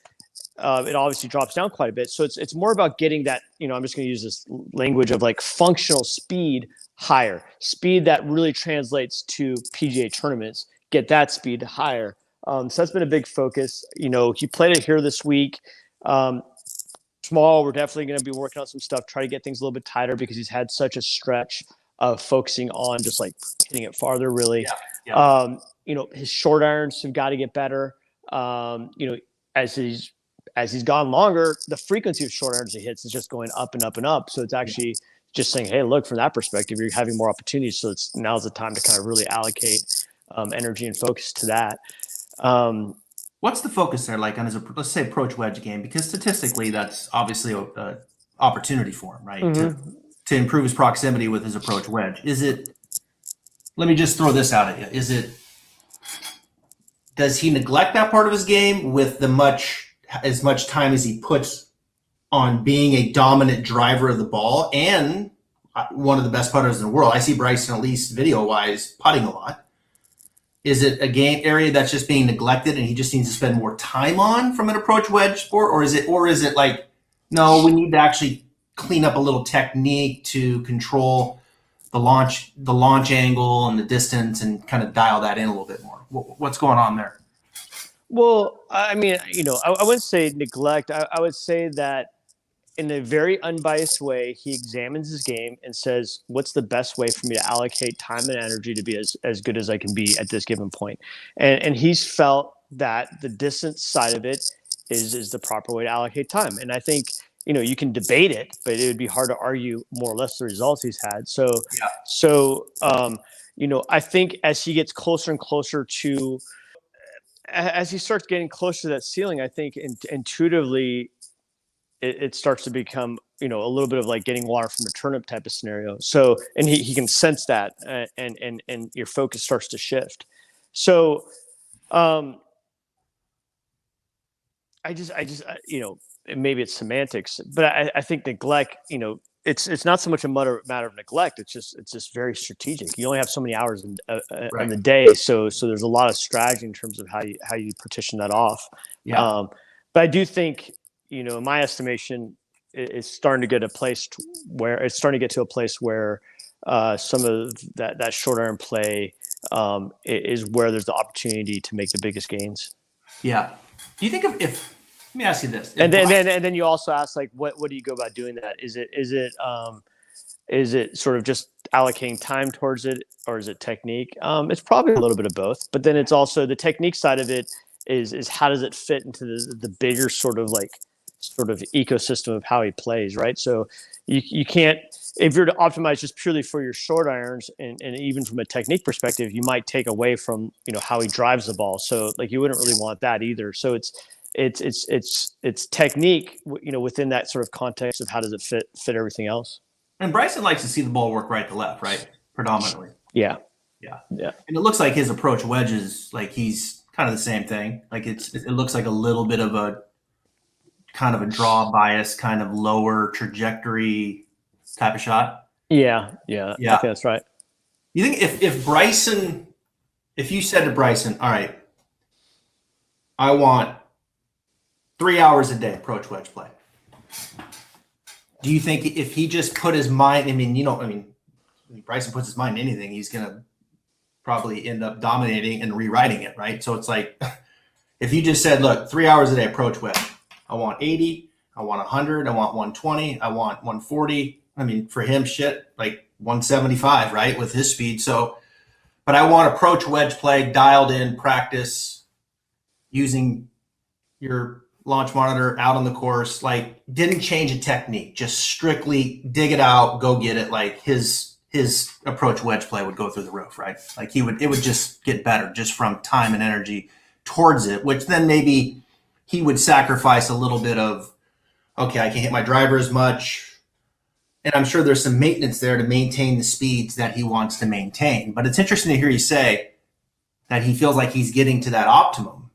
it obviously drops down quite a bit. So it's more about getting that, you know, I'm just going to use this language of like functional speed higher, speed that really translates to PGA tournaments, get that speed higher. So that's been a big focus. You know, he played it here this week. Tomorrow, we're definitely going to be working on some stuff, try to get things a little bit tighter, because he's had such a stretch of focusing on just like hitting it farther, really. Yeah. You know, his short irons have got to get better. You know, as he's gone longer, the frequency of short irons he hits is just going up and up and up. So it's actually just saying, hey, look, from that perspective, you're having more opportunities. So now's the time to kind of really allocate energy and focus to that. What's the focus there, like on his, let's say, approach wedge game? Because statistically, that's obviously a opportunity for him, right? To improve his proximity with his approach wedge. Is it? Let me just throw this out at you. Is it? Does he neglect that part of his game with as much time as he puts on being a dominant driver of the ball and one of the best putters in the world? I see Bryson, at least video-wise, putting a lot. Is it a game area that's just being neglected and he just needs to spend more time on from an approach wedge sport? Or is it like, no, we need to actually clean up a little technique to control the launch angle and the distance and kind of dial that in a little bit more? What's going on there? Well, I mean, I wouldn't say neglect. I would say that in a very unbiased way, he examines his game and says, what's the best way for me to allocate time and energy to be as good as I can be at this given point? And he's felt that the distance side of it is the proper way to allocate time. And I think, you can debate it, but it would be hard to argue more or less the results he's had. I think as he gets closer and closer to, as he starts getting closer to that ceiling, I think intuitively, it starts to become, a little bit of like getting water from a turnip type of scenario. So, and he can sense that, and your focus starts to shift. So, maybe it's semantics, but I think neglect, it's not so much a matter of neglect. It's just very strategic. You only have so many hours in the day. So there's a lot of strategy in terms of how you partition that off. Yeah. But I do think, in my estimation, it's starting to get to a place where some of that short iron play is where there's the opportunity to make the biggest gains. Yeah. Do you think if let me ask you this, and then you also ask, like, what do you go about doing that? Is it sort of just allocating time towards it, or is it technique? It's probably a little bit of both, but then it's also the technique side of it is how does it fit into the bigger sort of ecosystem of how he plays, right? So you can't, if you're to optimize just purely for your short irons, and even from a technique perspective, you might take away from how he drives the ball. So like you wouldn't really want that either. So it's technique, within that sort of context of how does it fit everything else. And Bryson likes to see the ball work right to left, right? Predominantly. Yeah. And it looks like his approach wedges, like he's kind of the same thing. Like it looks like a little bit of a kind of a draw bias, kind of lower trajectory type of shot. Yeah. I think that's right. You think if you said to Bryson, all right, I want 3 hours a day approach wedge play, do you think if he just put his mind, when Bryson puts his mind in anything, he's going to probably end up dominating and rewriting it, right? So it's like, if you just said, look, 3 hours a day approach wedge, I want 80, I want 100, I want 120, I want 140. For him, like 175, right, with his speed. So, but I want approach wedge play dialed in, practice using your launch monitor out on the course, like didn't change a technique, just strictly dig it out, go get it. Like his approach wedge play would go through the roof, right? Like it would just get better just from time and energy towards it, which then maybe he would sacrifice a little bit of, okay, I can't hit my driver as much. And I'm sure there's some maintenance there to maintain the speeds that he wants to maintain. But it's interesting to hear you say that he feels like he's getting to that optimum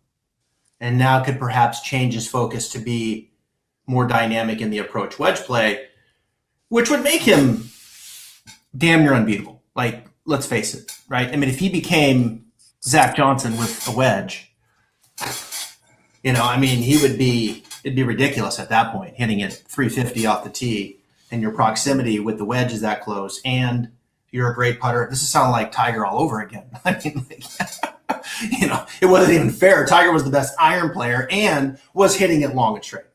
and now could perhaps change his focus to be more dynamic in the approach wedge play, which would make him damn near unbeatable. Like, let's face it, right? If he became Zach Johnson with a wedge, it'd be ridiculous at that point, hitting it 350 off the tee, and your proximity with the wedge is that close, and you're a great putter. This is sounding like Tiger all over again. It wasn't even fair. Tiger was the best iron player and was hitting it long and straight.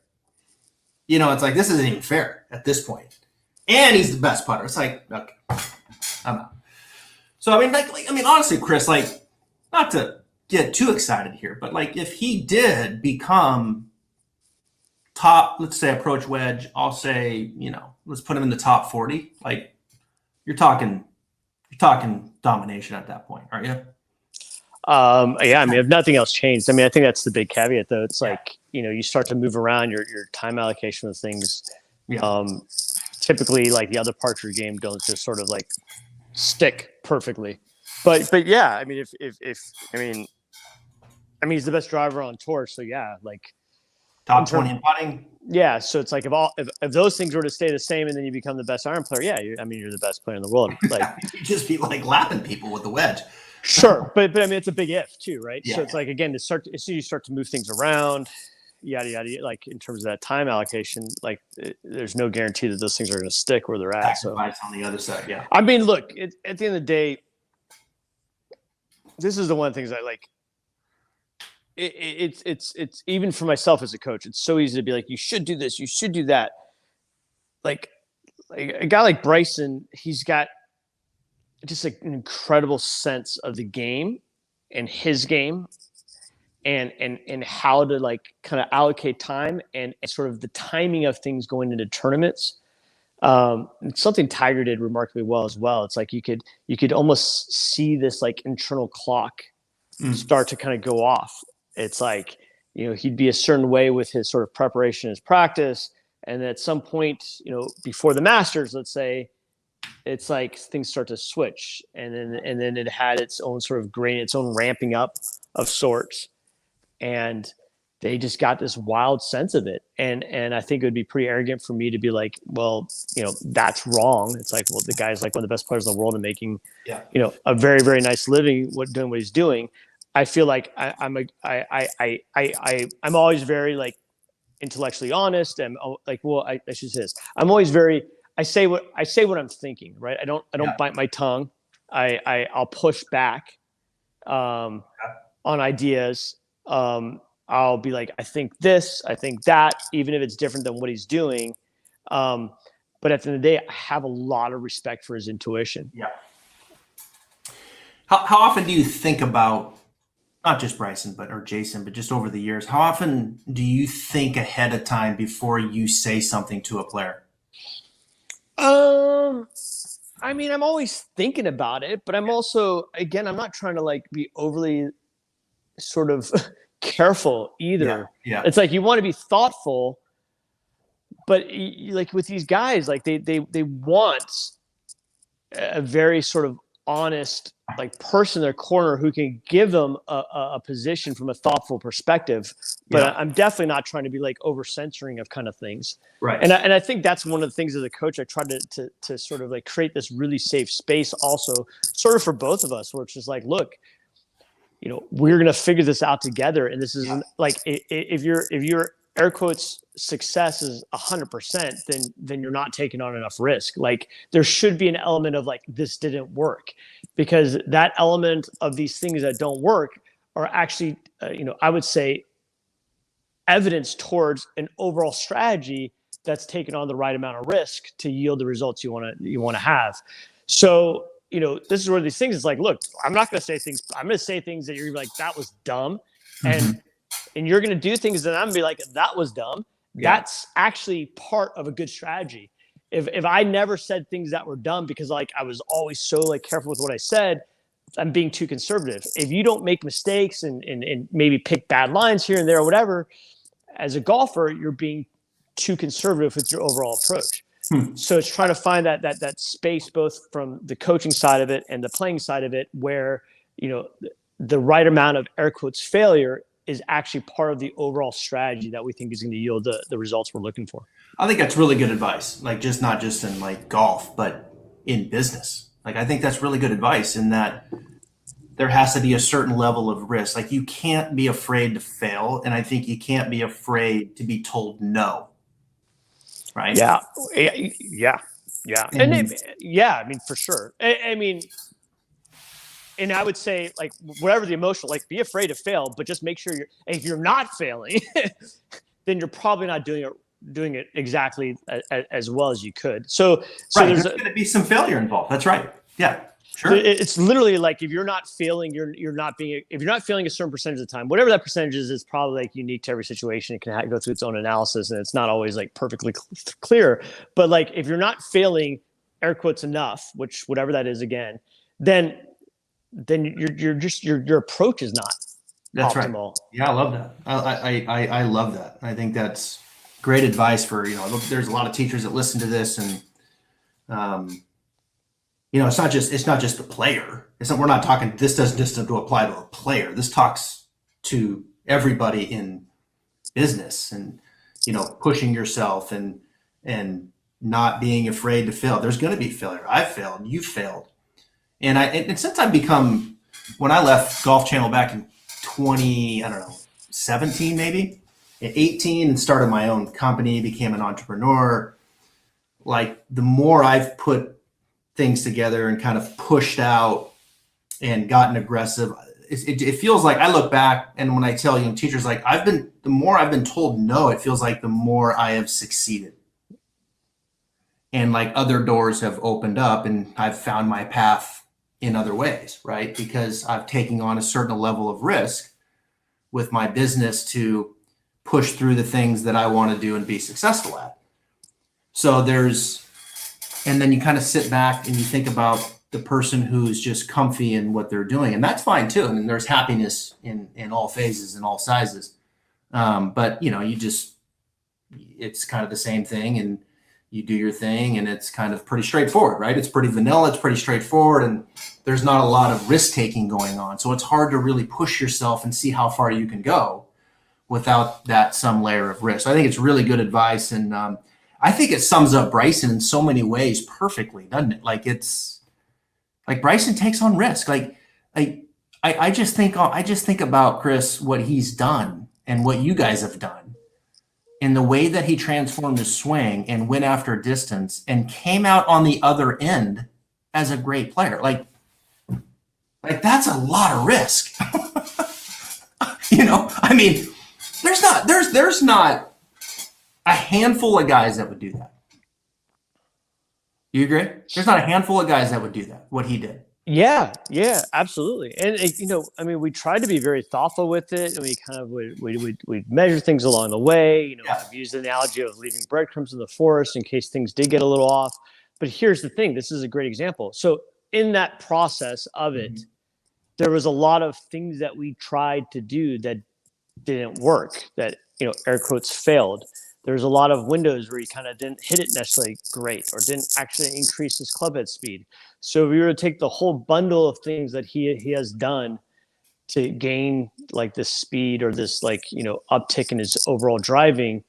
It's like, this isn't even fair at this point. And he's the best putter. It's like, okay, I'm out. So, honestly, Chris, like, not to get too excited here, but like if he did become top, let's say approach wedge, I'll say, let's put him in the top 40. Like you're talking domination at that point, aren't you? Yeah, I mean, if nothing else changed, I mean, I think that's the big caveat, though. It's like, you start to move around your time allocation of things. Yeah. Typically, like the other parts of your game don't just sort of like stick perfectly. But yeah, I mean, if I mean, he's the best driver on tour, so yeah, like Top 20 in putting. yeah. So it's like if those things were to stay the same, and then you become the best iron player, yeah, you're the best player in the world. Like You just be like lapping people with the wedge. sure, but I mean, it's a big if too, right? Yeah. So it's like again, as soon as you start to move things around, yada yada, like in terms of that time allocation, like there's no guarantee that those things are going to stick where they're at. Sacrifice on the other side, yeah. I mean, look, at the end of the day, this is the one of the things I like. It's even for myself as a coach, it's so easy to be like, you should do this, you should do that. Like a guy like Bryson, he's got just like an incredible sense of the game and his game and how to like kind of allocate time and sort of the timing of things going into tournaments. It's something Tiger did remarkably well as well. It's like you could almost see this like internal clock start to kind of go off. It's like, he'd be a certain way with his sort of preparation, his practice. And at some point, before the Masters, let's say, it's like things start to switch. And then it had its own sort of grain, its own ramping up of sorts. And they just got this wild sense of it. And I think it would be pretty arrogant for me to be like, well, that's wrong. It's like, well, the guy's like one of the best players in the world and making, a very, very nice living doing what he's doing. I feel like I'm always very like intellectually honest and like, well, I should say this. I'm always I say what I'm thinking, right? I don't bite my tongue. I'll push back on ideas. I'll be like, I think this, I think that, even if it's different than what he's doing. But at the end of the day, I have a lot of respect for his intuition. Yeah. How often do you think about not just Bryson, or Jason, but just over the years, how often do you think ahead of time before you say something to a player? I mean, I'm always thinking about it, but I'm also, again, I'm not trying to like be overly sort of careful either. Yeah. It's like you want to be thoughtful, but like with these guys, like they want a very sort of honest like person in their corner who can give them a position from a thoughtful perspective. But I'm definitely not trying to be like over censoring of kind of things. Right. And I think that's one of the things as a coach, I tried to sort of like create this really safe space also sort of for both of us, where it's just like, look, we're going to figure this out together. And this is like, if you're air quotes success is 100%, then you're not taking on enough risk. Like there should be an element of like, this didn't work, because that element of these things that don't work are actually, I would say evidence towards an overall strategy that's taken on the right amount of risk to yield the results you want to have. So, this is where these things is like, look, I'm not going to say things. I'm going to say things that you're like, that was dumb. And you're going to do things that I'm going to be like, that was dumb. Yeah. That's actually part of a good strategy. If I never said things that were dumb because like I was always so like careful with what I said, I'm being too conservative. If you don't make mistakes and maybe pick bad lines here and there or whatever, as a golfer, you're being too conservative with your overall approach. So it's trying to find that space, both from the coaching side of it and the playing side of it, where, the right amount of air quotes failure is actually part of the overall strategy that we think is going to yield the results we're looking for. I think that's really good advice. Like not just in like golf, but in business. Like I think that's really good advice in that there has to be a certain level of risk. Like you can't be afraid to fail. And I think you can't be afraid to be told no. Right? Yeah. And I mean, for sure. I mean, and I would say, like, whatever the emotional, like, be afraid to fail, but just make sure if you're not failing, then you're probably not doing it exactly as well as you could. So there's going to be some failure involved. That's right. Yeah, sure. It's literally like if you're not failing, if you're not failing a certain percentage of the time, whatever that percentage is probably like unique to every situation. It can go through its own analysis, and it's not always like perfectly clear. But like if you're not failing, air quotes enough, which whatever that is again, then then your approach is not That's optimal. Right. Yeah, I love that. I love that. I think that's great advice for, there's a lot of teachers that listen to this, and it's not just the player. We're not talking, this doesn't just apply to a player. This talks to everybody in business, and, pushing yourself and not being afraid to fail. There's going to be failure. I've failed. You've failed. And since I've become, when I left Golf Channel back in 17 maybe, at 18, and started my own company, became an entrepreneur, like the more I've put things together and kind of pushed out and gotten aggressive, it feels like I look back, and when I tell teachers, like the more I've been told no, it feels like the more I have succeeded. And like other doors have opened up, and I've found my path in other ways, right? Because I've taken on a certain level of risk with my business to push through the things that I want to do and be successful at. So and then you kind of sit back and you think about the person who's just comfy in what they're doing, and that's fine too. I mean, there's happiness in all phases and all sizes. But it's kind of the same thing, and you do your thing, and it's kind of pretty straightforward, right? It's pretty vanilla, it's pretty straightforward, and there's not a lot of risk taking going on. So it's hard to really push yourself and see how far you can go without that some layer of risk. So I think it's really good advice, and I think it sums up Bryson in so many ways perfectly, doesn't it? Like Bryson takes on risk. I just think about, Chris, what he's done and what you guys have done, and the way that he transformed his swing and went after distance and came out on the other end as a great player. Like that's a lot of risk. I mean, there's not a handful of guys that would do that. You agree? There's not a handful of guys that would do that, what he did. Yeah, absolutely. And we tried to be very thoughtful with it, and we kind of we'd measure things along the way. I've used the analogy of leaving breadcrumbs in the forest in case things did get a little off. But here's the thing: this is a great example. So in that process of it, there was a lot of things that we tried to do that didn't work. That air quotes failed. There's a lot of windows where he kind of didn't hit it necessarily great, or didn't actually increase his club head speed. So if we were to take the whole bundle of things that he has done to gain like this speed or this uptick in his overall driving,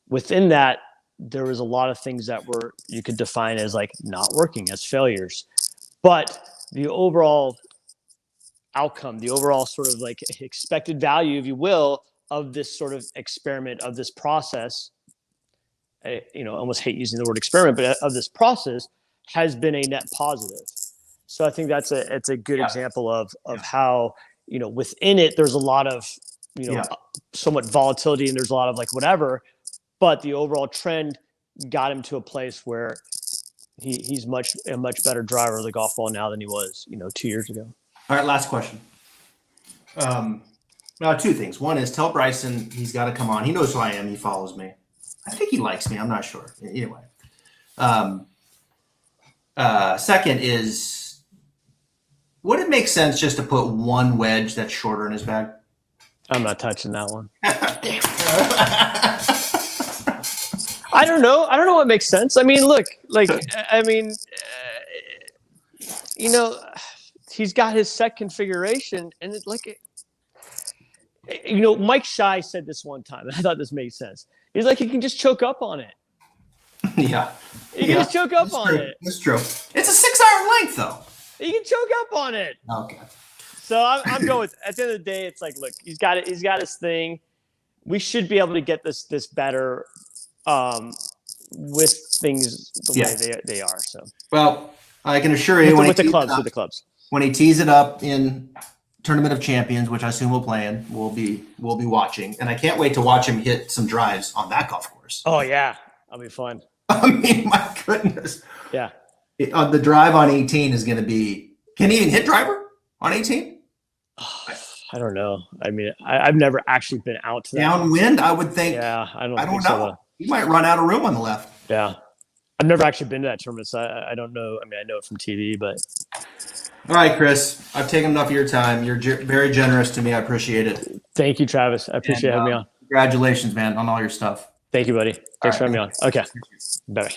within that, there was a lot of things that you could define as like not working, as failures. But the overall outcome, the overall sort of like expected value, if you will, of this sort of experiment, of this process, I almost hate using the word experiment, but of this process, has been a net positive. So I think it's a good example of how, within it, there's a lot of, somewhat volatility, and there's a lot of like whatever, but the overall trend got him to a place where he's a much better driver of the golf ball now than he was, 2 years ago. All right. Last question. Two things. One is, tell Bryson he's got to come on. He knows who I am. He follows me. I think he likes me. I'm not sure. Anyway. Second is, would it make sense just to put one wedge that's shorter in his bag? I'm not touching that one. I don't know. I don't know what makes sense. I mean, look, he's got his set configuration, and it's like, Mike Shy said this one time, and I thought this made sense. He's like, he can just choke up on it. Yeah. You can just choke up on it. That's true. It's a 6-hour length, though. You can choke up on it. Okay. So I'm going with, at the end of the day, it's like, look, he's got it. He's got his thing. We should be able to get this better with things the way they are. So. Well, I can assure you, with the clubs, when he tees it up in Tournament of Champions, which I assume we'll play in, we'll be watching, and I can't wait to watch him hit some drives on that golf course. Oh yeah, that'll be fun. I mean, my goodness. Yeah. The drive on 18 is going to be. Can he even hit driver on 18? I don't know. I mean, I've never actually been out to that. Downwind, I would think. Yeah, I don't know. So. He might run out of room on the left. Yeah. I've never actually been to that tournament, so I don't know. I mean, I know it from TV, but All right, Chris. I've taken enough of your time. You're very generous to me. I appreciate it. Thank you, Travis. I appreciate And having me on. congratulations, man, on all your stuff. Thank you, buddy. All Thanks for right. having me on. Okay. Bye.